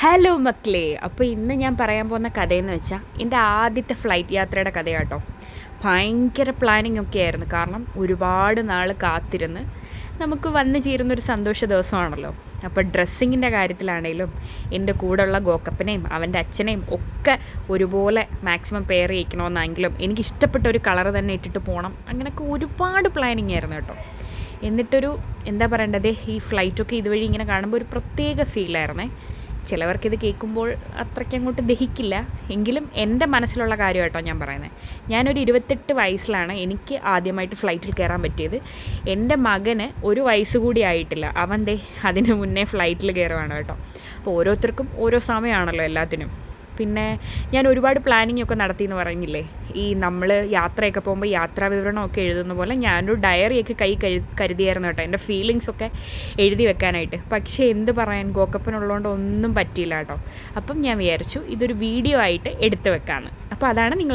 Hello മക്കളെ, അപ്പോൾ ഇന്ന് ഞാൻ പറയാൻ പോകുന്ന കഥയെന്ന് വെച്ചാൽ എൻ്റെ ആദ്യത്തെ ഫ്ലൈറ്റ് യാത്രയുടെ കഥയാട്ടോ. ഭയങ്കര പ്ലാനിങ് ഒക്കെ ആയിരുന്നു. കാരണം ഒരുപാട് നാൾ കാത്തിരുന്ന് നമുക്ക് വന്നു ചേരുന്നൊരു സന്തോഷ ദിവസമാണല്ലോ. അപ്പോൾ ഡ്രസ്സിങ്ങിൻ്റെ കാര്യത്തിലാണെങ്കിലും എൻ്റെ കൂടെയുള്ള ഗോക്കപ്പനെയും അവൻ്റെ അച്ഛനെയും ഒക്കെ ഒരുപോലെ മാക്സിമം പെയർ ചെയ്യിക്കണമെന്നെങ്കിലും എനിക്കിഷ്ടപ്പെട്ട ഒരു കളർ തന്നെ ഇട്ടിട്ട് പോകണം. അങ്ങനെയൊക്കെ ഒരുപാട് പ്ലാനിങ് ആയിരുന്നു കേട്ടോ. എന്നിട്ടൊരു എന്താ പറയേണ്ടത്, ഈ ഫ്ലൈറ്റൊക്കെ ഇതുവഴി ഇങ്ങനെ കാണുമ്പോൾ ഒരു പ്രത്യേക ഫീലായിരുന്നേ. ചിലവർക്കിത് കേൾക്കുമ്പോൾ അത്രയ്ക്ക് അങ്ങോട്ട് ദഹിക്കില്ല, എങ്കിലും എൻ്റെ മനസ്സിലുള്ള കാര്യം കേട്ടോ ഞാൻ പറയുന്നത്. ഞാനൊരു 28 വയസ്സിലാണ് എനിക്ക് ആദ്യമായിട്ട് ഫ്ലൈറ്റിൽ കയറാൻ പറ്റിയത്. എൻ്റെ മകന് ഒരു വയസ്സ് കൂടി ആയിട്ടില്ല, അവൻ അതിന് മുന്നേ ഫ്ലൈറ്റിൽ കയറുവാണ് കേട്ടോ. അപ്പോൾ ഓരോരുത്തർക്കും ഓരോ സമയമാണല്ലോ എല്ലാത്തിനും. പിന്നെ ഞാൻ ഒരുപാട് പ്ലാനിങ് ഒക്കെ നടത്തിയെന്ന് പറഞ്ഞില്ലേ. ഈ നമ്മൾ യാത്രയൊക്കെ പോകുമ്പോൾ യാത്രാ വിവരണമൊക്കെ എഴുതുന്ന പോലെ ഞാനൊരു ഡയറിയൊക്കെ കരുതിയായിരുന്നു കേട്ടോ, എൻ്റെ ഫീലിങ്സൊക്കെ എഴുതി വെക്കാനായിട്ട്. പക്ഷേ എന്ത് പറയാൻ, ഗോക്കപ്പനുള്ളതുകൊണ്ട് ഒന്നും പറ്റിയില്ല കേട്ടോ. അപ്പം ഞാൻ വിചാരിച്ചു ഇതൊരു വീഡിയോ ആയിട്ട് എടുത്ത് വെക്കാമെന്ന്. അപ്പോൾ അതാണ് നിങ്ങൾ